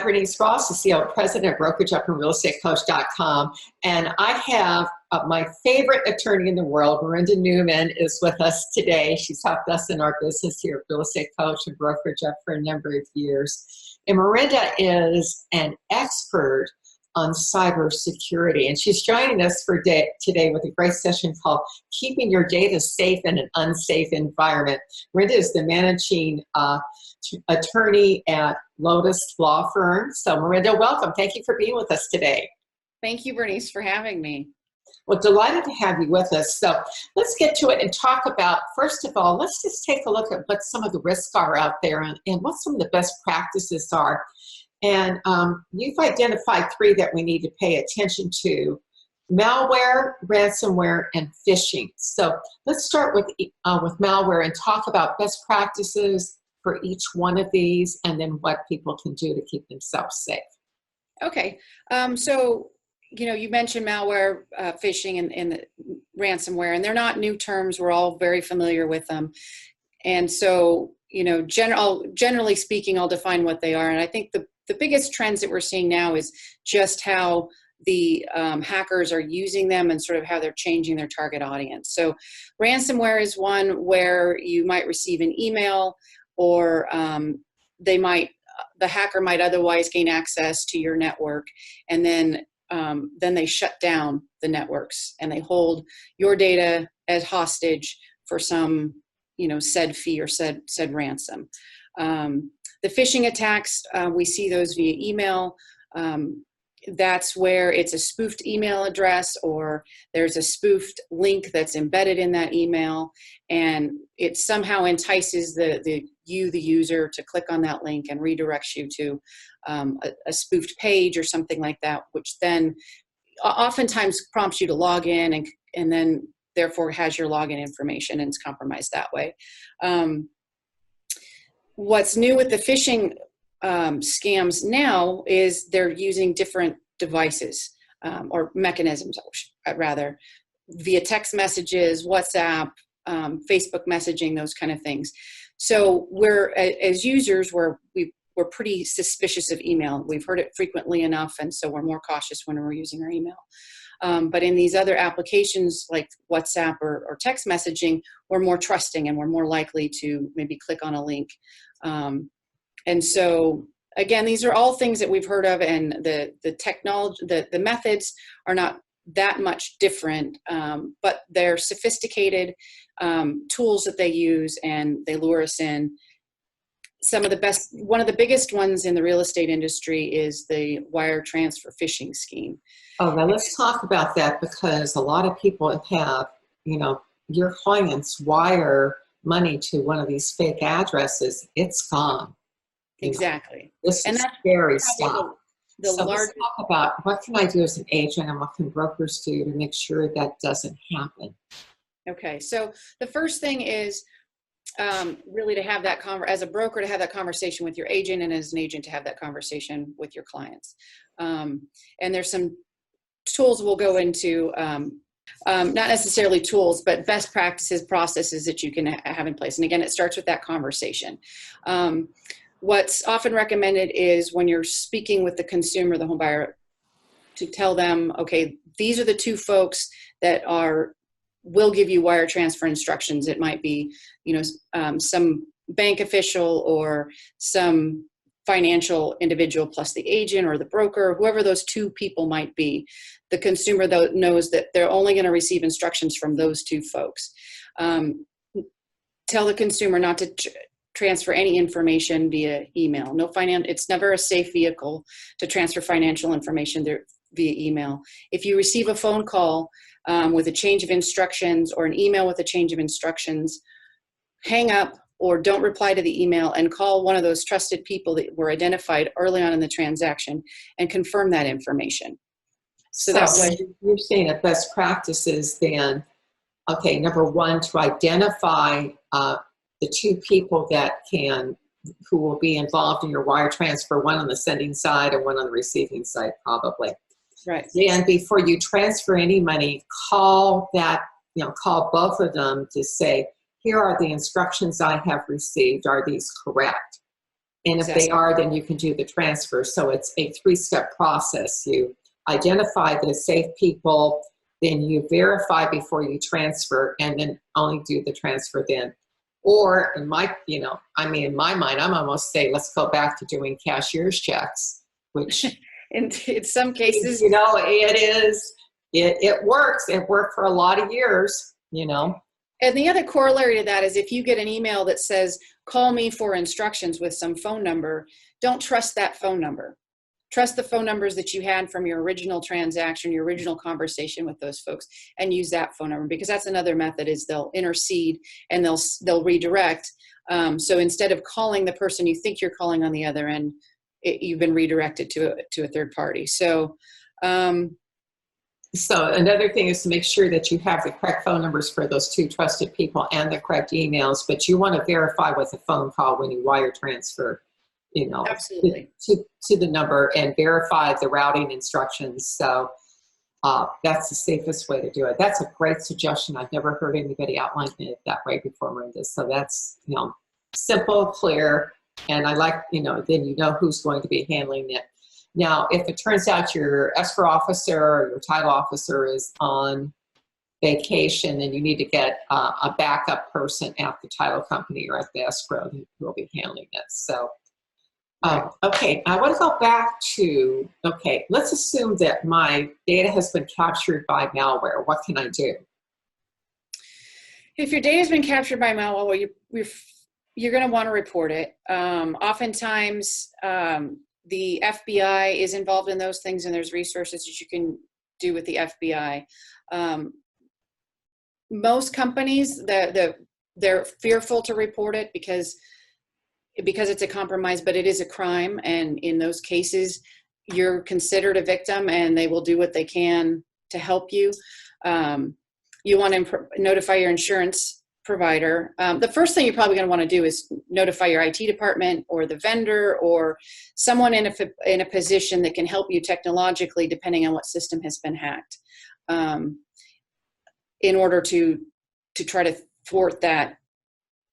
Bernice Ross, the CEO and President of BrokerageUpandRealEstateCoach.com, and I have my favorite attorney in the world, Marinda Neumann, is with us today. She's helped us in our business here at Real Estate Coach and Brokerage Up for a number of years. And Marinda is an expert on cybersecurity, and she's joining us for today with a great session called Keeping Your Data Safe in an Unsafe Environment. Marinda is the managing attorney at Lotus Law Firm. So Marinda, welcome. Thank you for being with us today. Thank you, Bernice, for having me. Well, delighted to have you with us. So let's get to it and talk about, first of all, let's just take a look at what some of the risks are out there and what some of the best practices are. And you've identified three that we need to pay attention to: malware, ransomware, and phishing. So let's start with malware and talk about best practices for each one of these, and then what people can do to keep themselves safe. Okay, so you mentioned malware, phishing, and the ransomware, and they're not new terms. We're all very familiar with them, and so generally speaking, I'll define what they are. And I think the biggest trends that we're seeing now is just how the hackers are using them and sort of how they're changing their target audience. So ransomware is one where you might receive an email, or the hacker might otherwise gain access to your network, and then they shut down the networks and they hold your data as hostage for some said fee or said ransom. The phishing attacks, we see those via email. That's where it's a spoofed email address, or there's a spoofed link that's embedded in that email, and it somehow entices the user to click on that link and redirects you to a spoofed page or something like that, which then oftentimes prompts you to log in and then therefore has your login information and is compromised that way. What's new with the phishing scams now is they're using different devices or mechanisms, rather, via text messages, WhatsApp, Facebook messaging, those kind of things. So as users, we're pretty suspicious of email. We've heard it frequently enough, and so we're more cautious when we're using our email. But in these other applications like WhatsApp or text messaging, we're more trusting and we're more likely to maybe click on a link. And so, again, these are all things that we've heard of, and the technology, the methods are not that much different, but they're sophisticated tools that they use, and they lure us in. One of the biggest ones in the real estate industry is the wire transfer phishing scheme. Oh, now let's talk about that, because a lot of people have, your clients wire money to one of these fake addresses, it's gone. Exactly. This is scary stuff. So let's talk about what can I do as an agent, and what can brokers do to make sure that doesn't happen. Okay, so the first thing is really to have that as a broker, to have that conversation with your agent, and as an agent to have that conversation with your clients. And there's some tools we'll go into, not necessarily tools, but best practices, processes that you can have in place. And again, it starts with that conversation. What's often recommended is when you're speaking with the consumer, the home buyer, to tell them, okay, these are the two folks that will give you wire transfer instructions. It might be, some bank official or some financial individual plus the agent or the broker, whoever those two people might be. The consumer, though, knows that they're only going to receive instructions from those two folks. Tell the consumer not to transfer any information via email. It's never a safe vehicle to transfer financial information via email. If you receive a phone call with a change of instructions, or an email with a change of instructions, hang up or don't reply to the email and call one of those trusted people that were identified early on in the transaction and confirm that information. So that way, you're saying that best practices then, okay, number one, to identify the two people who will be involved in your wire transfer, one on the sending side and one on the receiving side, probably. Right. Then before you transfer any money, call both of them to say, here are the instructions I have received. Are these correct? And if they Exactly. are, then you can do the transfer. So it's a 3-step process. You identify the safe people, then you verify before you transfer, and then only do the transfer then. Or in my, in my mind, I'm almost saying, let's go back to doing cashier's checks, which, In some cases, it works. It worked for a lot of years. and the other corollary to that is if you get an email that says, call me for instructions with some phone number, don't trust that phone number. Trust the phone numbers that you had from your original transaction, your original conversation with those folks, and use that phone number, because that's another method is they'll intercede and they'll redirect. So instead of calling the person you think you're calling on the other end, you've been redirected to a third party. So another thing is to make sure that you have the correct phone numbers for those 2 trusted people and the correct emails, but you want to verify with a phone call when you wire transfer, absolutely. to the number, and verify the routing instructions. So that's the safest way to do it. That's a great suggestion. I've never heard anybody outline it that way before, Marinda. So that's, simple, clear, and I like, then who's going to be handling it. Now, if it turns out your escrow officer or your title officer is on vacation and you need to get a backup person at the title company or at the escrow who will be handling it. So, okay, I want to go back to, let's assume that my data has been captured by malware. What can I do? If your data has been captured by malware, well, you're going to want to report it. Oftentimes, the FBI is involved in those things, and there's resources that you can do with the FBI. Most companies, they're fearful to report it because it's a compromise, but it is a crime. And in those cases, you're considered a victim, and they will do what they can to help you. You want to notify your insurance provider. The first thing you're probably going to want to do is notify your IT department or the vendor or someone in a position that can help you technologically, depending on what system has been hacked, in order to try to thwart that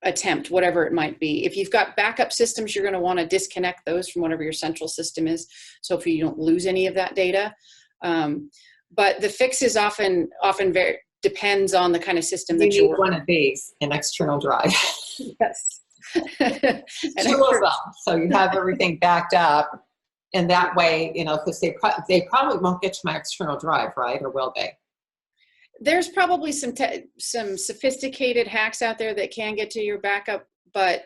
attempt, whatever it might be. If you've got backup systems, you're going to want to disconnect those from whatever your central system is, so if you don't lose any of that data. But the fix is often very depends on the kind of system that you you're need working. One of these, an external drive. Yes. 2 of them, so you have everything backed up, and that way, because they probably won't get to my external drive, right? Or will they? There's probably some sophisticated hacks out there that can get to your backup, but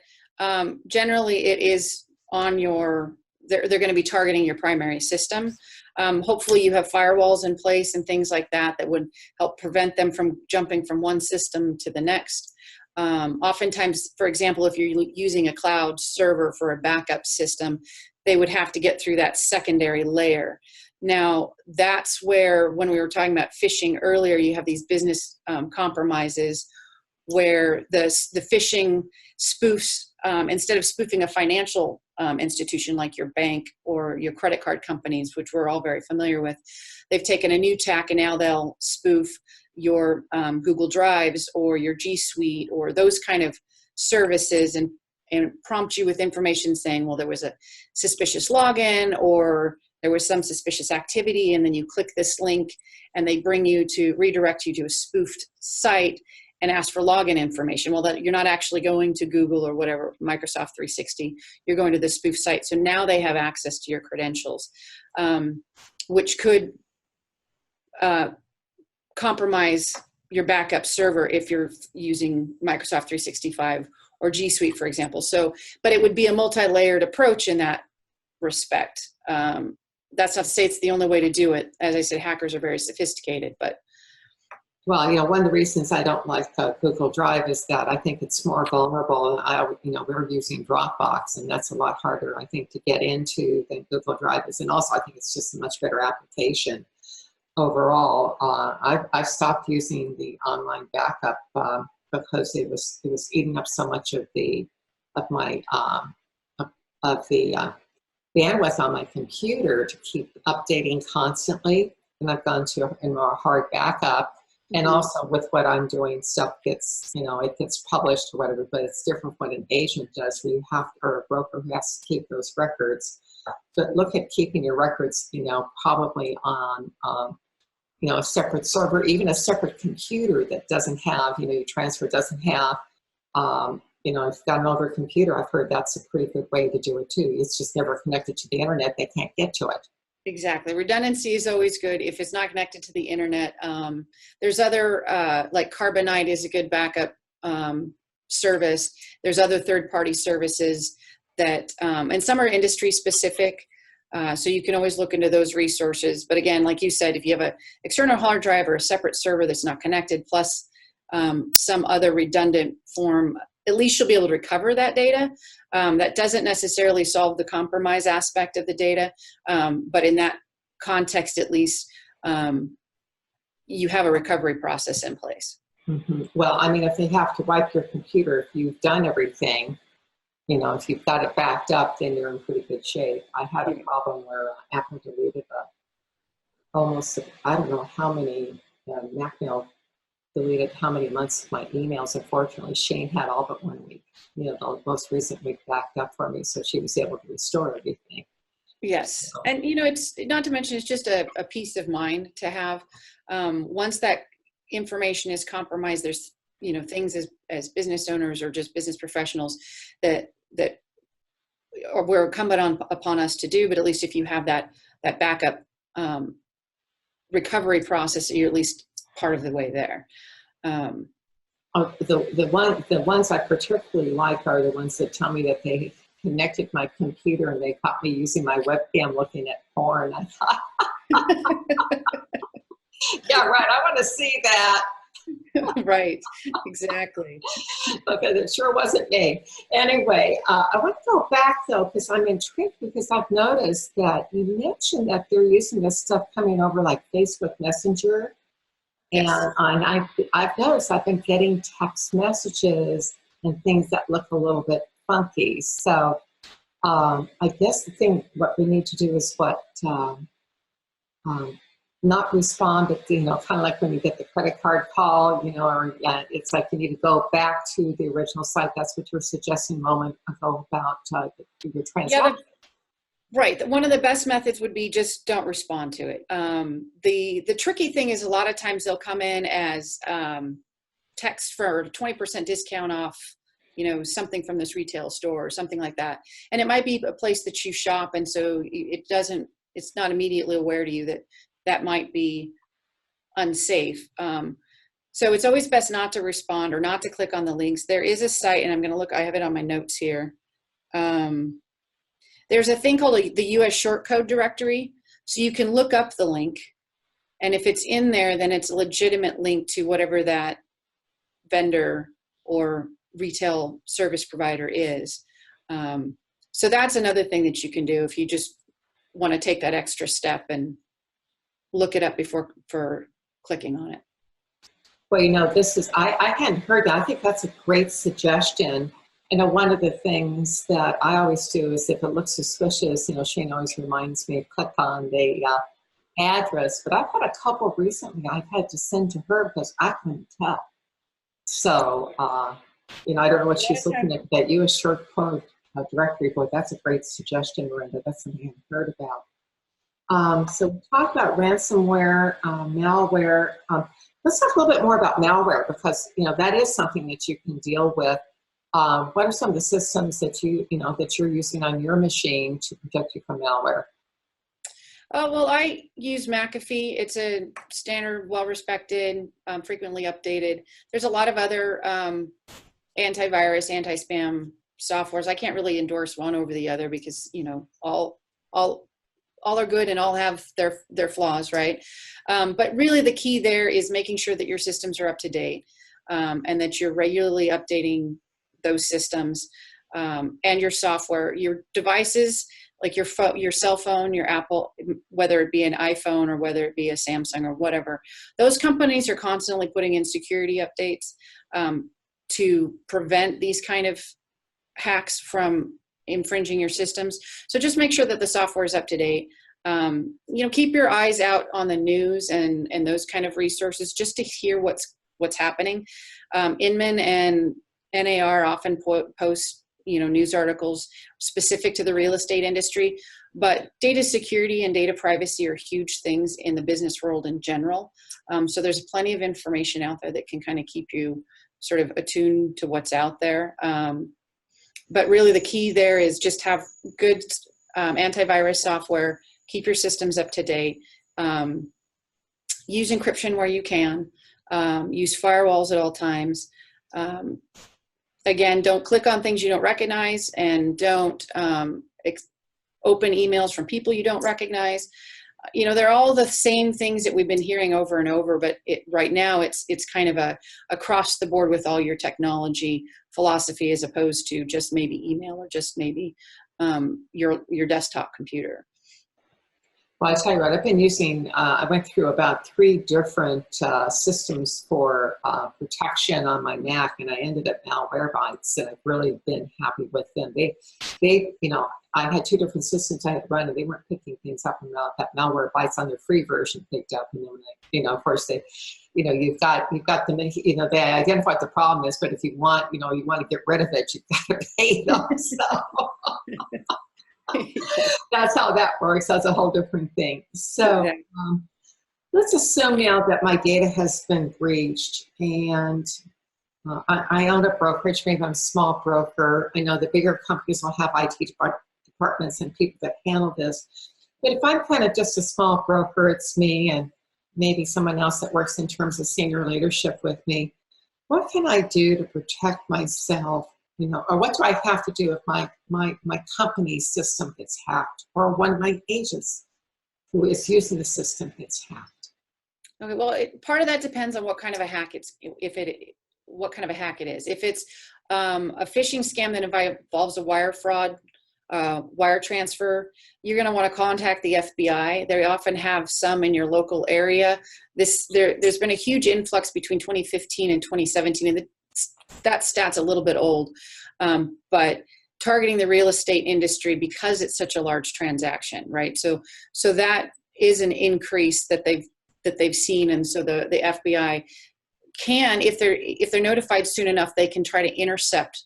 generally it is on your, they're going to be targeting your primary system. Hopefully you have firewalls in place and things like that would help prevent them from jumping from one system to the next. Oftentimes, for example, if you're using a cloud server for a backup system, they would have to get through that secondary layer. Now, that's where, when we were talking about phishing earlier, you have these business compromises where the phishing spoofs, instead of spoofing a financial institution like your bank or your credit card companies, which we're all very familiar with, they've taken a new tack, and now they'll spoof your Google Drives or your G Suite or those kind of services and prompt you with information saying, well, there was a suspicious login or there was some suspicious activity, and then you click this link and they redirect you to a spoofed site and ask for login information. Well, that you're not actually going to Google or whatever, Microsoft 360, you're going to the spoof site. So now they have access to your credentials, which could compromise your backup server if you're using Microsoft 365 or G Suite, for example. So, but it would be a multi-layered approach in that respect. That's not to say it's the only way to do it. As I said, hackers are very sophisticated, but. Well, one of the reasons I don't like Google Drive is that I think it's more vulnerable. We're using Dropbox, and that's a lot harder, I think, to get into than Google Drive is. And also, I think it's just a much better application overall. I've stopped using the online backup because it was eating up so much of my bandwidth on my computer to keep updating constantly. And I've gone to a more hard backup. And Mhm. also with what I'm doing, stuff gets, it gets published or whatever, but it's different what an agent does, where you have, or a broker who has to keep those records. But look at keeping your records, probably on, a separate server, even a separate computer that doesn't have, your transfer doesn't have, if you've got an older computer, I've heard that's a pretty good way to do it too. It's just never connected to the internet. They can't get to it. Exactly. Redundancy is always good if it's not connected to the internet. There's other, like Carbonite is a good backup service. There's other third-party services that, and some are industry specific. So you can always look into those resources. But again, like you said, if you have an external hard drive or a separate server that's not connected, plus some other redundant form, at least you'll be able to recover that data. That doesn't necessarily solve the compromise aspect of the data, but in that context, at least, you have a recovery process in place. Mm-hmm. Well, I mean, if they have to wipe your computer, if you've done everything, if you've got it backed up, then you're in pretty good shape. I had a problem where Apple deleted almost, I don't know how many, MacMail deleted how many months of my emails. Unfortunately, Shane had all but 1 week, the most recent week backed up for me, so she was able to restore everything. Yes. So, And, it's not to mention, it's just a peace of mind to have. Once that information is compromised, there's, things as business owners or just business professionals that or we're incumbent upon us to do, but at least if you have that backup recovery process, you're at least part of the way there. the ones I particularly like are the ones that tell me that they connected my computer and they caught me using my webcam looking at porn. I thought, yeah, right. I want to see that. Right, exactly. Because it sure wasn't me. Anyway, I want to go back though, because I'm intrigued, because I've noticed that you mentioned that they're using this stuff coming over like Facebook Messenger. Yes. And I've noticed I've been getting text messages and things that look a little bit funky. So I guess what we need to do is not respond, but, kind of like when you get the credit card call, or it's like you need to go back to the original site. That's what you were suggesting a moment ago about your transaction. Right. One of the best methods would be just don't respond to it. The tricky thing is a lot of times they'll come in as text for 20% discount off, something from this retail store or something like that. And it might be a place that you shop. And so it's not immediately aware to you that might be unsafe. So it's always best not to respond or not to click on the links. There is a site, and I'm going to look, I have it on my notes here. There's a thing called the US short code directory. So you can look up the link, and if it's in there, then it's a legitimate link to whatever that vendor or retail service provider is. So that's another thing that you can do if you just want to take that extra step and look it up before clicking on it. Well, I hadn't heard that. I think that's a great suggestion. One of the things that I always do is if it looks suspicious, Shane always reminds me to click on the address. But I've had a couple recently I've had to send to her because I couldn't tell. So, I don't know what she's looking at. That US short code directory, boy, that's a great suggestion, Marinda. That's something I haven't heard about. So we talked about ransomware, malware. Let's talk a little bit more about malware, because that is something that you can deal with. What are some of the systems that you're using on your machine to protect you from malware? Well, I use McAfee. It's a standard, well-respected, frequently updated. There's a lot of other antivirus, anti-spam softwares. I can't really endorse one over the other because all are good and all have their flaws, right? But really the key there is making sure that your systems are up to date, and that you're regularly updating those systems, and your software, your devices, like your cell phone, your Apple, whether it be an iPhone or whether it be a Samsung or whatever. Those companies are constantly putting in security updates to prevent these kind of hacks from infringing your systems. So just make sure that the software is up to date. Keep your eyes out on the news and those kind of resources just to hear what's happening. Inman and NAR often post news articles specific to the real estate industry, but data security and data privacy are huge things in the business world in general. So there's plenty of information out there that can kind of keep you sort of attuned to what's out there. But really the key there is just have good antivirus software, keep your systems up to date, use encryption where you can, use firewalls at all times. Again, don't click on things you don't recognize, and don't open emails from people you don't recognize. They're all the same things that we've been hearing over and over, but right now it's kind of a across the board with all your technology philosophy, as opposed to just maybe email or just maybe your desktop computer. Well, I tell you what, I've been using, I went through about 3 different systems for protection on my Mac, and I ended up Malwarebytes, and I've really been happy with them. I had 2 different systems I had run, and they weren't picking things up, and that Malwarebytes on their free version picked up, and then, of course, they, you've got them, they identify what the problem is, but if you want to get rid of it, you've got to pay them, so. That's how that works. That's a whole different thing. So let's assume now that my data has been breached, and I own a brokerage. Maybe I'm a small broker. I know the bigger companies will have IT departments and people that handle this. But if I'm kind of just a small broker, it's me and maybe someone else that works in terms of senior leadership with me. What can I do to protect myself? Or what do I have to do if my company's system gets hacked, or one of my agents who is using the system gets hacked? Okay, well, part of that depends on what kind of a hack what kind of a hack it is. If it's a phishing scam that involves a wire fraud, wire transfer, you're going to want to contact the FBI. They often have some in your local area. There's been a huge influx between 2015 and 2017, and that stat's a little bit old, but targeting the real estate industry because it's such a large transaction, right? So that is an increase that they've seen, and so the FBI can, if they're notified soon enough, they can try to intercept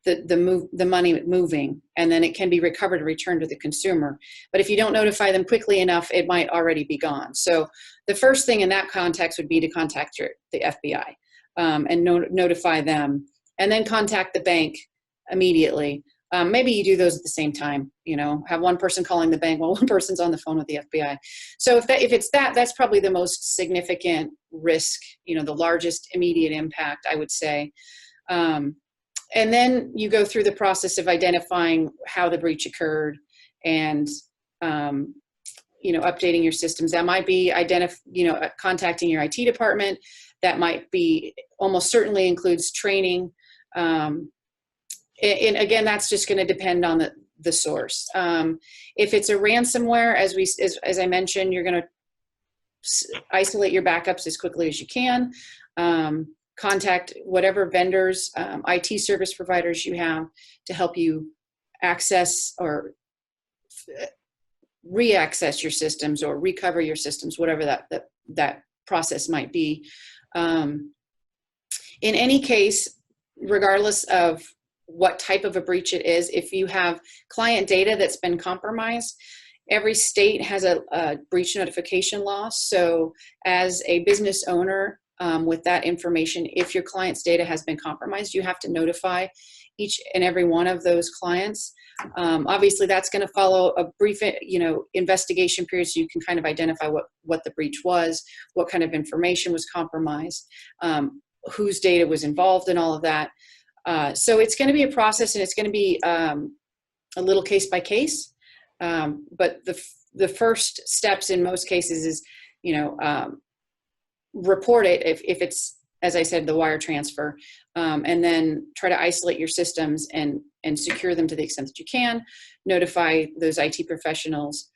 the money moving, and then it can be recovered and returned to the consumer. But if you don't notify them quickly enough, it might already be gone. So the first thing in that context would be to contact the FBI. And notify them, and then contact the bank immediately. Maybe you do those at the same time, have one person calling the bank while one person's on the phone with the FBI. So if it's that's probably the most significant risk, the largest immediate impact, I would say. And then you go through the process of identifying how the breach occurred, and updating your systems. That might be contacting your IT department. That might be, almost certainly includes training. And again, that's just going to depend on the source. If it's a ransomware, as I mentioned, you're going to isolate your backups as quickly as you can. Contact whatever vendors, IT service providers you have to help you access or re-access your systems or recover your systems, whatever that process might be. In any case, regardless of what type of a breach it is, if you have client data that's been compromised, every state has a breach notification law. So as a business owner, with that information, if your client's data has been compromised, you have to notify each and every one of those clients. Obviously, that's going to follow a brief, investigation period, so you can kind of identify what the breach was, what kind of information was compromised, whose data was involved in all of that. So it's going to be a process, and it's going to be a little case by case. But the first steps in most cases is, report it if it's, as I said, the wire transfer, and then try to isolate your systems and secure them to the extent that you can. Notify those IT professionals,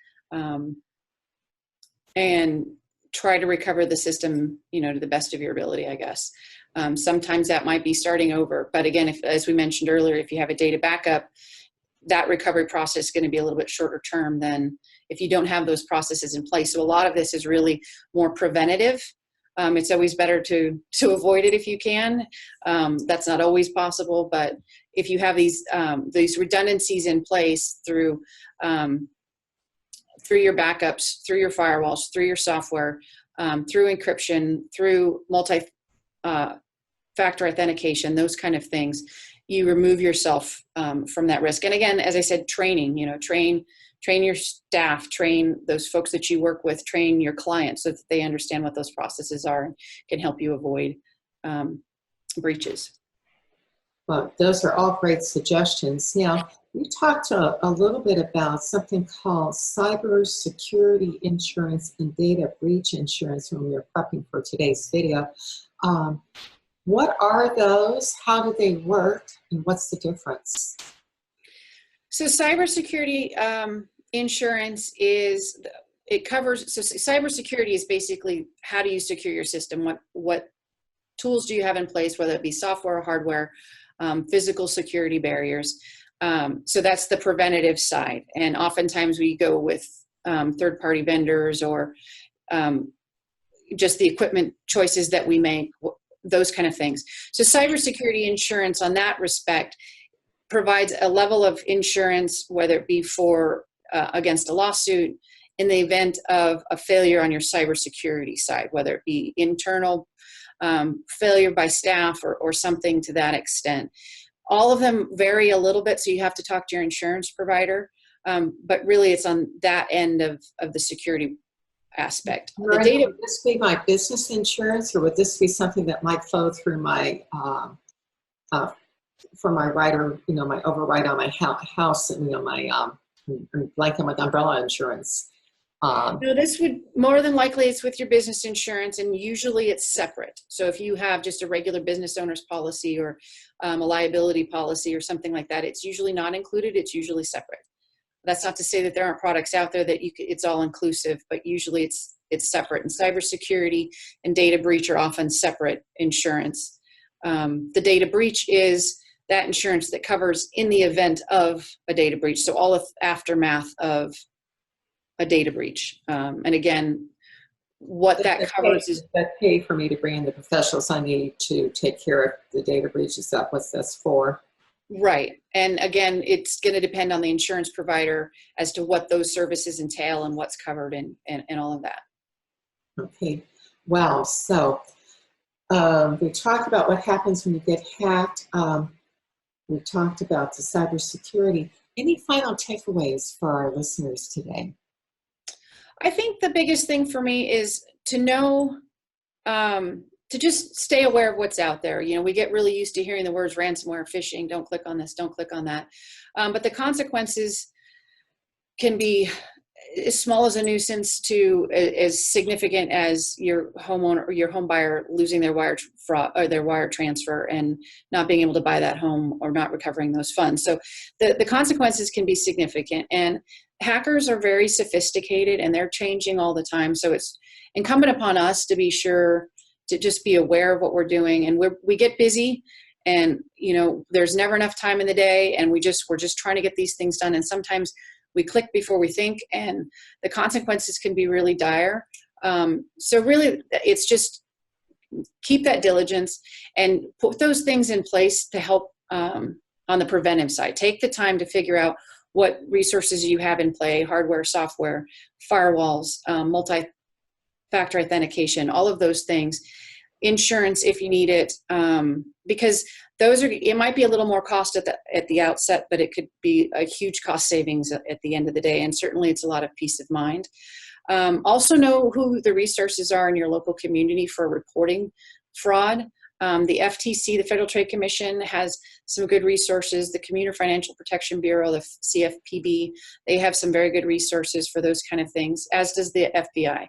and try to recover the system, to the best of your ability, I guess. Sometimes that might be starting over, but again, as we mentioned earlier, if you have a data backup, that recovery process is going to be a little bit shorter term than if you don't have those processes in place. So a lot of this is really more preventative. It's always better to avoid it if you can. That's not always possible, but if you have these redundancies in place through your backups, through your firewalls, through your software, through encryption, through multi-factor authentication, those kind of things, you remove yourself from that risk. And again, as I said, training, train your staff, train those folks that you work with, train your clients so that they understand what those processes are and can help you avoid breaches. Well, those are all great suggestions. Now, you talked a little bit about something called cybersecurity insurance and data breach insurance when we were prepping for today's video. What are those? How do they work? And what's the difference? So cybersecurity insurance covers, so cybersecurity is basically how do you secure your system? What tools do you have in place, whether it be software or hardware, physical security barriers. So that's the preventative side. And oftentimes we go with third-party vendors or just the equipment choices that we make, those kind of things. So cybersecurity insurance on that respect provides a level of insurance, whether it be for against a lawsuit in the event of a failure on your cybersecurity side, whether it be internal failure by staff or something to that extent. All of them vary a little bit, so you have to talk to your insurance provider, but really it's on that end of the security aspect. The data, would this be my business insurance, or would this be something that might flow through my for my rider, my override on my house, and my blanket with umbrella insurance? No, this would more than likely it's with your business insurance, and usually it's separate. So if you have just a regular business owner's policy or a liability policy or something like that, it's usually not included. It's usually separate. That's not to say that there aren't products out there that it's all inclusive, but usually it's separate. And cybersecurity and data breach are often separate insurance. The data breach is that insurance that covers in the event of a data breach. So all of aftermath of a data breach. And again, what that covers is that pay for me to bring in the professionals I need to take care of the data breach. Is that what that's for? Right. And again, it's going to depend on the insurance provider as to what those services entail and what's covered and all of that. Okay. Wow. So we talked about what happens when you get hacked. We talked about the cybersecurity. Any final takeaways for our listeners today? I think the biggest thing for me is to know, to just stay aware of what's out there. We get really used to hearing the words ransomware, phishing, don't click on this, don't click on that. But the consequences can be as small as a nuisance to as significant as your homeowner or your home buyer losing their wire fraud or their wire transfer and not being able to buy that home or not recovering those funds. So the consequences can be significant, and hackers are very sophisticated and they're changing all the time. So it's incumbent upon us to be sure to just be aware of what we're doing. And we get busy, and there's never enough time in the day, and we're just trying to get these things done. And sometimes we click before we think, and the consequences can be really dire. So really, it's just keep that diligence and put those things in place to help on the preventive side. Take the time to figure out what resources you have in play, hardware, software, firewalls, multi-factor authentication, all of those things. Insurance if you need it, because it might be a little more cost at the outset, but it could be a huge cost savings at the end of the day, and certainly it's a lot of peace of mind. Also know who the resources are in your local community for reporting fraud. The FTC, the Federal Trade Commission, has some good resources. The Commuter Financial Protection Bureau, the CFPB, they have some very good resources for those kind of things, as does the FBI.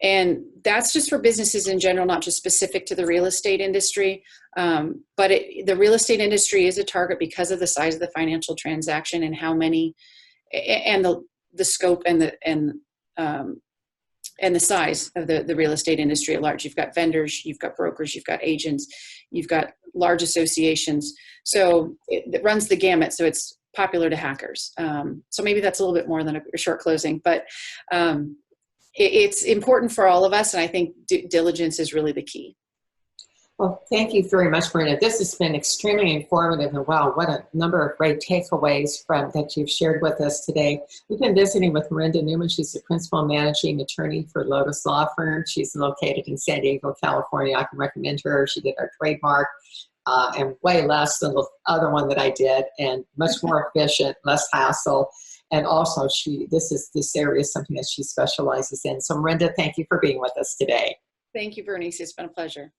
And that's just for businesses in general, not just specific to the real estate industry. But the real estate industry is a target because of the size of the financial transaction and how many, and the scope and the size of the real estate industry at large. You've got vendors, you've got brokers, you've got agents, you've got large associations. So it runs the gamut. So it's popular to hackers. So maybe that's a little bit more than a short closing, but it's important for all of us, and I think due diligence is really the key. Well, thank you very much, Marinda. This has been extremely informative, and wow, what a number of great takeaways from that you've shared with us today. We've been visiting with Marinda Neumann. She's the principal managing attorney for Lotus Law Firm. She's located in San Diego, California. I can recommend her. She did our trademark, and way less than the other one that I did, and much more efficient, less hassle. And also, this area is something that she specializes in. So, Marinda, thank you for being with us today. Thank you, Bernice. It's been a pleasure.